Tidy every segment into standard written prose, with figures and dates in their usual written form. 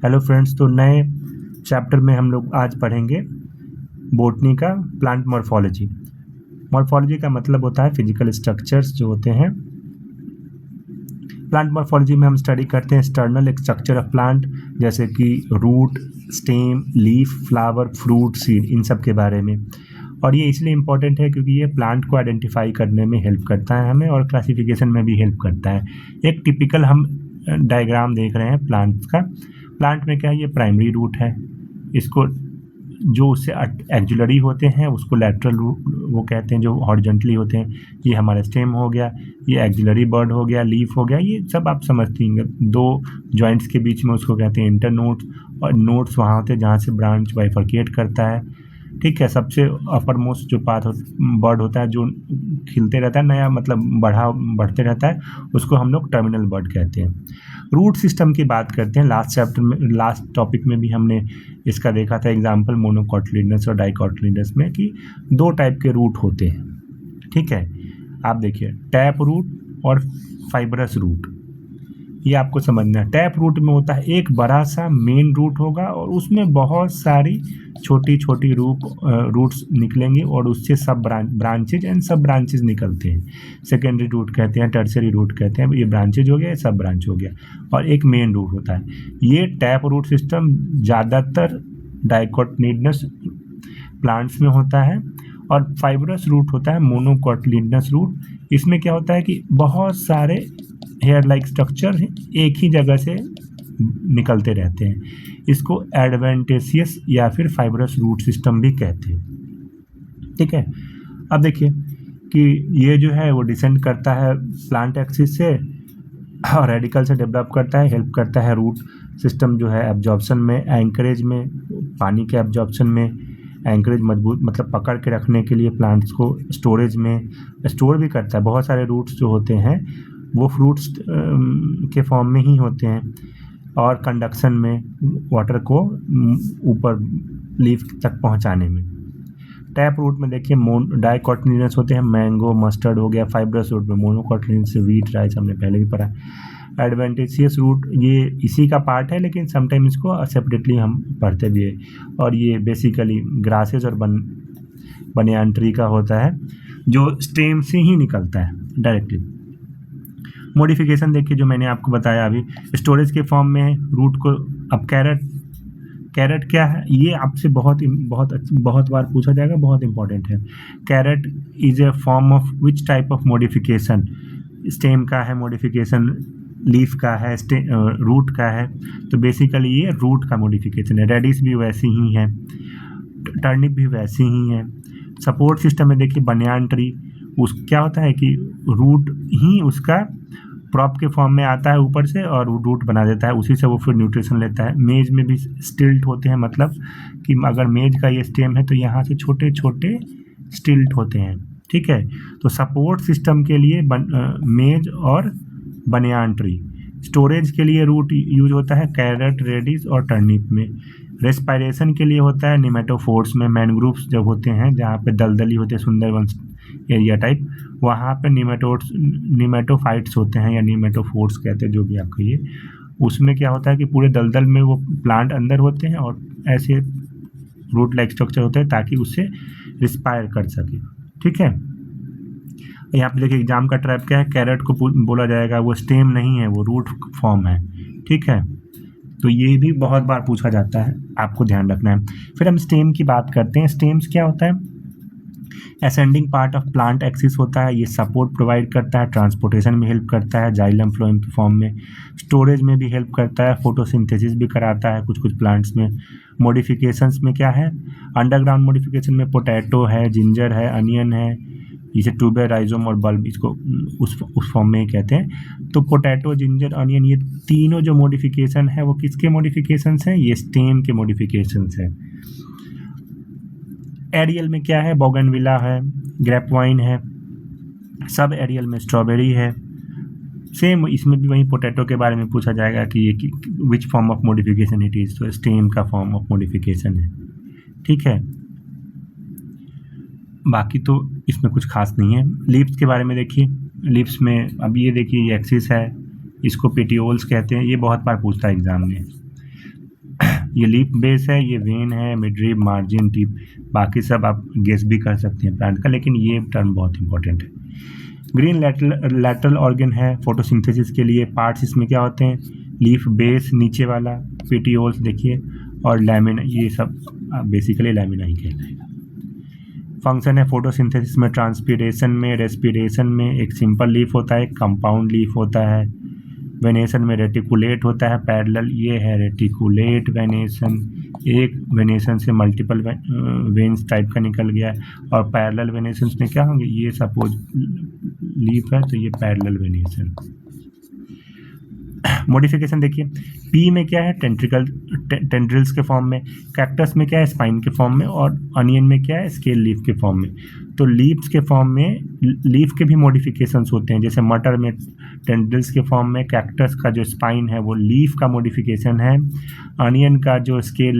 Hello friends, तो नए chapter में हम लोग आज पढ़ेंगे बॉटनी का प्लांट मॉर्फोलॉजी। मॉर्फोलॉजी का मतलब होता है फिजिकल स्ट्रक्चर्स जो होते हैं। प्लांट मॉर्फोलॉजी में हम स्टडी करते हैं एक्सटर्नल स्ट्रक्चर ऑफ प्लांट, जैसे कि root, stem, leaf, flower, fruit, seed, इन सब के बारे में। और ये इसलिए इम्पॉर्टेंट है क्योंकि ये प्लांट को आइडेंटिफाई करने में हेल्प करता है हमें, और क्लासिफिकेशन में भी हेल्प करता है। एक टिपिकल हम डायग्राम देख रहे हैं प्लांट्स का। प्लांट में क्या है, ये प्राइमरी रूट है, इसको जो उससे एक्जुलरी होते हैं उसको लैटरल वो कहते हैं, जो हॉरिजॉन्टली होते हैं। ये हमारा स्टेम हो गया, ये एक्जुलरी बर्ड हो गया, लीफ हो गया, ये सब आप समझती हैं। दो जॉइंट्स के बीच में उसको कहते हैं इंटरनोड्स, और नोड्स वहाँ होते हैं जहाँ से ब्रांच बाइफरकेट करता है। ठीक है, सबसे अपर मोस्ट जो पार्ट बर्ड होता है जो खिलते रहता है, नया मतलब बढ़ते रहता है, उसको हम लोग टर्मिनल बर्ड कहते हैं। रूट सिस्टम की बात करते हैं। लास्ट चैप्टर में, लास्ट टॉपिक में भी हमने इसका देखा था एग्जाम्पल मोनोकोटिलिडनस और डाइकोटिलिडनस में, कि दो टाइप के रूट होते हैं। ठीक है, आप देखिए टैप रूट और फाइब्रस रूट, ये आपको समझना है। टैप रूट में होता है एक बड़ा सा मेन रूट होगा और उसमें बहुत सारी छोटी छोटी रूट्स निकलेंगे और उससे सब ब्रांचेज एंड सब ब्रांचेज निकलते हैं। सेकेंडरी रूट कहते हैं, टर्सरी रूट कहते हैं। ये ब्रांचेज हो गया, सब ब्रांच हो गया, और एक मेन रूट होता है। ये टैप रूट सिस्टम ज़्यादातर डाइकोटिलिडनस प्लांट्स में होता है, और फाइब्रस रूट होता है मोनोकोटिलिडनस रूट। इसमें क्या होता है कि बहुत सारे हेयर लाइक स्ट्रक्चर एक ही जगह से निकलते रहते हैं। इसको एडवेंटेशियस या फिर फाइब्रस रूट सिस्टम भी कहते हैं। ठीक है, अब देखिए कि ये जो है वो डिसेंड करता है प्लांट एक्सिस से और रेडिकल से डेवलप करता है, हेल्प करता है रूट सिस्टम जो है एब्जॉर्प्शन में, एंकरेज में, पानी के एब्जॉर्प्शन में, एंकरेज मजबूत मतलब पकड़ के रखने के लिए प्लांट्स को, स्टोरेज में स्टोर भी करता है। बहुत सारे रूट्स जो होते हैं वो फ्रूट्स के फॉर्म में ही होते हैं, और कंडक्शन में वाटर को ऊपर लीफ तक पहुंचाने में। टैप रूट में देखिए डाइकोटिलिडनस होते हैं, मैंगो, मस्टर्ड हो गया। फाइब्रस रूट में मोनोकोटिलिडनस, वीट, राइस, हमने पहले भी पढ़ा। एडवेंटेशियस रूट ये इसी का पार्ट है, लेकिन समटाइम इसको सेपरेटली हम पढ़ते भी है। और ये बेसिकली ग्रासेस और बनियान ट्री का होता है, जो स्टेम से ही निकलता है डायरेक्टली। मॉडिफिकेशन देखिए जो मैंने आपको बताया अभी, स्टोरेज के फॉर्म में है रूट को। अब कैरेट क्या है, ये आपसे बहुत बार पूछा जाएगा, बहुत इंपॉर्टेंट है। Carrot is a form of which type of modification? Stem का है मॉडिफिकेशन, लीफ का है, रूट का है, तो बेसिकली ये रूट का मॉडिफिकेशन है। रेडिस भी वैसी ही है, टर्निप भी वैसी ही है। सपोर्ट सिस्टम में देखिए बनियान ट्री, उस क्या होता है कि रूट ही उसका प्रॉप के फॉर्म में आता है ऊपर से और रूट बना देता है, उसी से वो फिर न्यूट्रिशन लेता है। मेज में भी स्टिल्ट होते हैं, मतलब कि अगर मेज का ये स्टेम है तो यहाँ से छोटे छोटे स्टिल्ट होते हैं। ठीक है, तो सपोर्ट सिस्टम के लिए मेज और बनियान ट्री। स्टोरेज के लिए रूट यूज होता है कैरेट, रेडिस और टर्निप में। रेस्पायरेशन के लिए होता है निमेटोफोर्स में। मैनग्रूव्स जब होते हैं जहाँ पे दलदली होते हैं, सुंदरवन एरिया टाइप, वहाँ पे निमेटोफाइट्स होते हैं या निमेटोफोर्स कहते हैं, जो भी आप कहिए। उसमें क्या होता है कि पूरे दलदल में वो प्लांट अंदर होते हैं और ऐसे रूट लाइक स्ट्रक्चर होते हैं ताकि उससे रिस्पायर कर सके। ठीक है, यहाँ पे देखिए एग्जाम का ट्रैप क्या है, कैरेट को बोला जाएगा, वो स्टेम नहीं है, वो रूट फॉर्म है। ठीक है, तो ये भी बहुत बार पूछा जाता है, आपको ध्यान रखना है। फिर हम स्टेम की बात करते हैं। स्टेम्स क्या होता है? Ascending part of plant axis होता है, ये सपोर्ट प्रोवाइड करता है, ट्रांसपोर्टेशन में हेल्प करता है, जाइलम फ्लोएम के फॉर्म में, स्टोरेज में भी हेल्प करता है, फोटोसिंथेसिस भी कराता है कुछ प्लांट्स में। मॉडिफिकेशंस में क्या है, अंडरग्राउंड मॉडिफिकेशन में पोटैटो है, जिंजर है, अनियन है, जिसे ट्यूबर, राइजोम और बल्ब, इसको उस फॉर्म में ही कहते हैं। तो पोटैटो, जिंजर, अनियन, ये तीनों जो मॉडिफिकेशन है वो किसके मॉडिफिकेशंस हैं? ये स्टेम के मॉडिफिकेशंस हैं। एरियल में क्या है, बोगनविला है, ग्रेपवाइन है, सब एरियल में स्ट्रॉबेरी है। सेम इसमें भी वही पोटैटो के बारे में पूछा जाएगा कि ये which form of modification it is, तो स्टेम का फॉर्म ऑफ मॉडिफिकेशन है। ठीक है, बाकी तो इसमें कुछ खास नहीं है। लीव्स के बारे में देखिए, लीव्स में अब ये देखिए ये एक्सिस है, इसको पेटियोल्स कहते हैं, ये बहुत बार पूछता है एग्जाम में। ये लीफ बेस है, ये वेन है, मिडरिब, मार्जिन, टिप, बाकी सब आप गेस भी कर सकते हैं प्लांट का, लेकिन ये टर्म बहुत इंपॉर्टेंट है। ग्रीन लैटरल ऑर्गन है फोटोसिंथेसिस के लिए। पार्ट्स इसमें क्या होते हैं, लीफ बेस नीचे वाला, पेटियोल्स देखिए, और लैमिना, ये सब बेसिकली लैमिना ही कहलाएगा। फंक्शन है फोटोसिंथेसिस में, ट्रांसपीरेशन में, रेस्पिरेशन में। एक सिंपल लीफ होता है, एक कंपाउंड लीफ होता है। वेनेशन में रेटिकुलेट होता है, पैरेलल, ये है रेटिकुलेट वेनेशन। एक वेनेशन से मल्टीपल वेन्स टाइप का निकल गया है, और पैरेलल वेनेशन में क्या होंगे, ये सपोज लीफ है तो ये पैरेलल वेनेशन। मॉडिफिकेशन देखिए, पी में क्या है, टेंड्रिल्स के फॉर्म में, कैक्टस में क्या है, स्पाइन के फॉर्म में, और अनियन में क्या है, स्केल लीफ के फॉर्म में। तो लीव्स के फॉर्म में लीफ के भी मॉडिफिकेशंस होते हैं, जैसे मटर में टेंड्रिल्स के फॉर्म में, कैक्टस का जो स्पाइन है वो लीफ का मॉडिफिकेशन है, अनियन का जो स्केल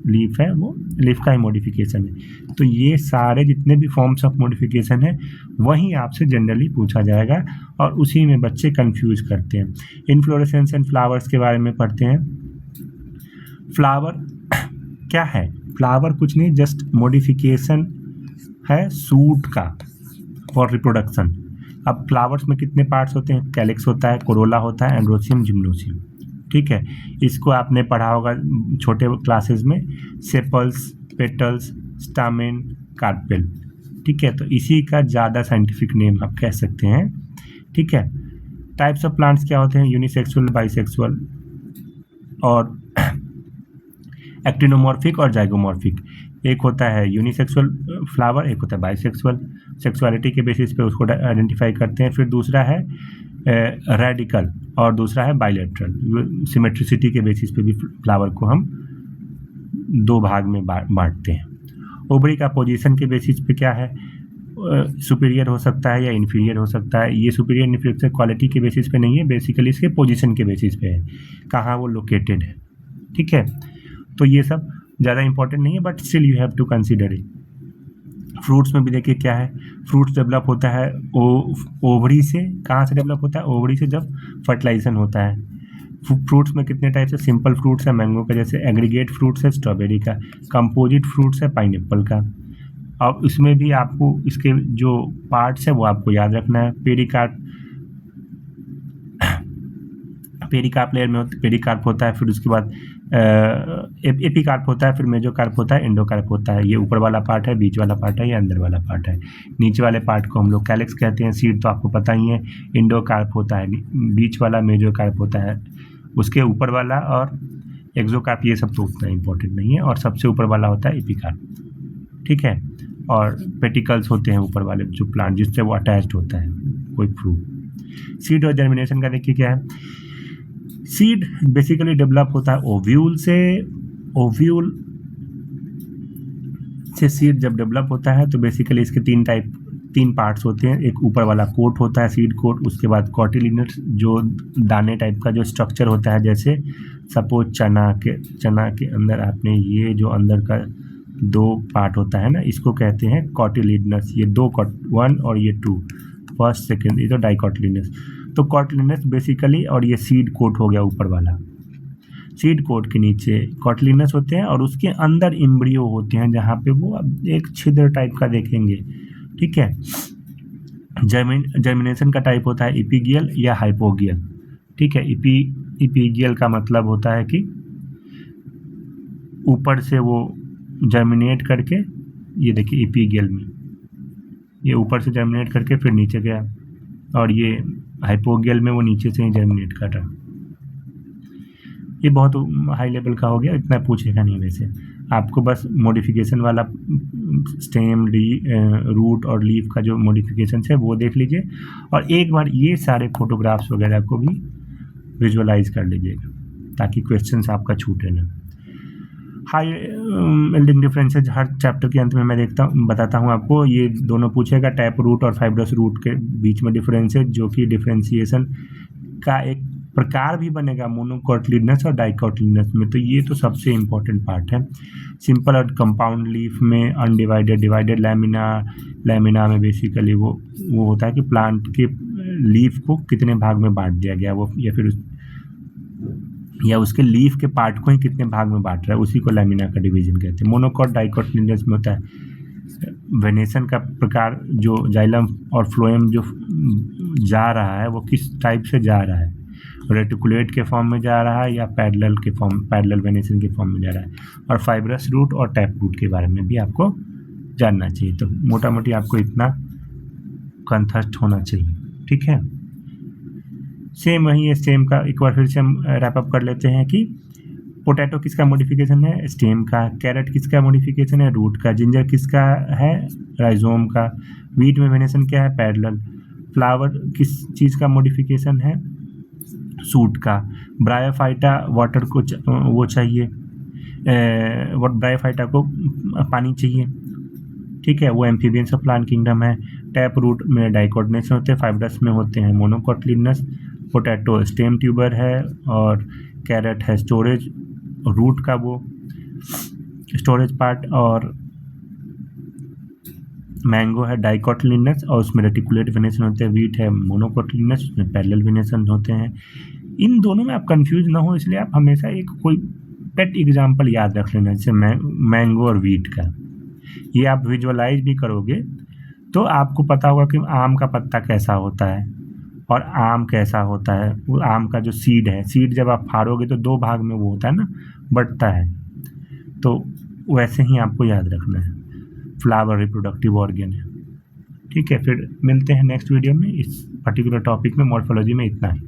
लीफ है वो लीफ का ही मॉडिफिकेशन है। तो ये सारे जितने भी फॉर्म्स ऑफ मॉडिफिकेशन है वही आपसे जनरली पूछा जाएगा, और उसी में बच्चे कंफ्यूज करते हैं। इनफ्लोरेसेंस एंड फ्लावर्स के बारे में पढ़ते हैं। फ्लावर क्या है, फ्लावर कुछ नहीं, जस्ट मॉडिफिकेशन है सूट का फॉर रिप्रोडक्शन। अब फ्लावर्स में कितने पार्ट्स होते हैं, कैलिक्स होता है, कोरोला होता है, एंड्रोसियम, जिम्नोसियम, ठीक है। इसको आपने पढ़ा होगा छोटे क्लासेस में, सेपल्स, पेटल्स, स्टामेन, कार्पेल, ठीक है। तो इसी का ज़्यादा साइंटिफिक नेम आप कह सकते हैं, ठीक है। टाइप्स ऑफ प्लांट्स क्या होते हैं, यूनिसेक्सुअल, बाइसेक्सुअल, और एक्टिनोमॉर्फिक और जाइगोमॉर्फिक। एक होता है यूनिसेक्सुअल फ्लावर, एक होता है बाइसेक्सुअल, सेक्सुअलिटी के बेसिस पे उसको आइडेंटिफाई करते हैं। फिर दूसरा है रेडिकल, और दूसरा है बाइलेटरल। सिमेट्रिसिटी के बेसिस पे भी फ्लावर को हम दो भाग में बांटते हैं। ओवरी का पोजीशन के बेसिस पे क्या है, सुपीरियर हो सकता है या इन्फीरियर हो सकता है। ये सुपीरियर इन्फीरियर क्वालिटी के बेसिस पे नहीं है, बेसिकली इसके पोजीशन के बेसिस पे है, कहाँ वो लोकेटेड है, ठीक है। तो ये सब ज़्यादा इंपॉर्टेंट नहीं है, but still you have to consider it. Fruits में भी देखिए क्या है, फ्रूट्स डेवलप होता है ओवरी से। कहाँ से डेवलप होता है, ओवरी से, जब फर्टिलाइजेशन होता है। फ्रूट्स में कितने टाइप से, सिंपल फ्रूट्स है मैंगो का, जैसे एग्रीगेट फ्रूट्स है स्ट्रॉबेरी का, कंपोजिट फ्रूट्स है पाइनएप्पल का। अब इसमें भी आपको इसके जो पार्ट्स है वो आपको याद रखना है। पेरिकार्प लेयर में पेरिकार्प होता है, फिर उसके बाद एपिकार्प होता है, फिर मेजोकार्प होता है, एंडोकार्प होता है। ये ऊपर वाला पार्ट है, बीच वाला पार्ट है, ये अंदर वाला पार्ट है। नीचे वाले पार्ट को हम लोग कैलिक्स कहते हैं। सीड तो आपको पता ही है, एंडोकार्प होता है, बीच वाला मेजोकार्प होता है, उसके ऊपर वाला और एक्सोकार्प, ये सब तो उतना इंपॉर्टेंट नहीं है, और सबसे ऊपर वाला होता है एपिकार्प, ठीक है। और पेटिकल्स होते हैं ऊपर वाले जो प्लांट जिससे वो अटैच्ड होता है कोई फ्रूट। सीड और जर्मिनेशन का देखिए क्या है, सीड बेसिकली डेवलप होता है ओव्यूल से। ओव्यूल से सीड जब डेवलप होता है तो बेसिकली इसके तीन पार्ट्स होते हैं। एक ऊपर वाला कोट होता है, सीड कोट, उसके बाद कॉटिलिनस जो दाने टाइप का जो स्ट्रक्चर होता है, जैसे सपोज चना के अंदर आपने ये जो अंदर का दो पार्ट होता है ना, इसको कहते हैं कॉटिलिनस। ये दो वन और ये टू, फर्स्ट सेकेंड, ये तो डाइकॉटिलिनस। तो कॉटिलिनस बेसिकली, और ये सीड कोट हो गया ऊपर वाला। सीड कोट के नीचे कॉटिलिनस होते हैं और उसके अंदर इम्ब्रियो होते हैं, जहाँ पे वो एक छिद्र टाइप का देखेंगे, ठीक है। जर्मिनेशन का टाइप होता है इपिगियल या हाइपोगियल, ठीक है। इपिगियल का मतलब होता है कि ऊपर से वो जर्मिनेट करके, ये देखिए इपिगियल में ये ऊपर से जर्मिनेट करके फिर नीचे गया, और ये हाइपोगियल में वो नीचे से ही जर्मिनेट कर रहा। ये बहुत हाई लेवल का हो गया, इतना पूछेगा नहीं। वैसे आपको बस मॉडिफिकेशन वाला स्टेम, रूट और लीफ का जो मॉडिफिकेशन है वो देख लीजिए, और एक बार ये सारे फोटोग्राफ्स वगैरह को भी विजुअलाइज कर लीजिएगा ताकि क्वेश्चंस आपका छूटे ना। हाई यील्डिंग डिफरेंसेज हर चैप्टर के अंत में मैं बताता हूँ आपको। ये दोनों पूछेगा, टैप रूट और फाइब्रस रूट के बीच में डिफरेंसेज, जो कि डिफरेंशिएशन का एक प्रकार भी बनेगा मोनोकॉटिलिडनस और डाइकॉटिलिडनस में। तो ये तो सबसे इम्पोर्टेंट पार्ट है। सिंपल और कंपाउंड लीफ में अनडिवाइडेड, डिवाइडेड लैमिना में बेसिकली वो होता है कि प्लांट के लीफ को कितने भाग में बांट दिया गया वो, या फिर या उसके लीफ के पार्ट को ही कितने भाग में बांट रहा है, उसी को लैमिना का डिवीजन कहते हैं। मोनोकॉट डाइकोटिलेडोनस में होता है वेनेसन का प्रकार, जो जाइलम और फ्लोएम जो जा रहा है वो किस टाइप से जा रहा है, रेटिकुलेट के फॉर्म में जा रहा है या पैरेलल के फॉर्म, पैरेलल वेनेसन के फॉर्म में जा रहा है। और फाइब्रस रूट और टैप रूट के बारे में भी आपको जानना चाहिए। तो मोटा मोटी आपको इतना कंठस्थ होना चाहिए, ठीक है। सेम वही है, स्टेम का एक बार फिर से हम रैप अप कर लेते हैं कि पोटैटो किसका मॉडिफिकेशन है, स्टेम का। कैरेट किसका मॉडिफिकेशन है, रूट का। जिंजर किसका है, राइजोम का। वीट में वेनेसन क्या है, पैरेलल। फ्लावर किस चीज़ का मॉडिफिकेशन है, सूट का। ब्रायोफाइटा वाटर को वो चाहिए, ब्रायोफाइटा को पानी चाहिए, ठीक है, वो एम्फीबियंस ऑफ प्लांट किंगडम है। टैप रूट में डाइकोटिलेडोनस होते हैं, फाइब्रस में होते हैं मोनोकोटिलेडोनस। पोटैटो स्टेम ट्यूबर है और कैरेट है स्टोरेज, रूट का वो स्टोरेज पार्ट। और मैंगो है डाइकोटिलेडोनस और उसमें रेटिकुलेट वेनेसन होते हैं। वीट है मोनोकोटिलेडोनस, उसमें पैरेलल वेनेसन होते हैं। इन दोनों में आप कंफ्यूज ना हो, इसलिए आप हमेशा एक कोई पेट एग्जाम्पल याद रख लेना, जैसे मैंगो और वीट का। ये आप विजुअलाइज भी करोगे तो आपको पता होगा कि आम का पत्ता कैसा होता है और आम कैसा होता है। वो आम का जो सीड है, सीड जब आप फाड़ोगे तो 2 भाग में वो होता है ना, बंटता है। तो वैसे ही आपको याद रखना है। फ्लावर रिप्रोडक्टिव ऑर्गन है, ठीक है। फिर मिलते हैं नेक्स्ट वीडियो में। इस पर्टिकुलर टॉपिक में मॉर्फोलॉजी में इतना ही।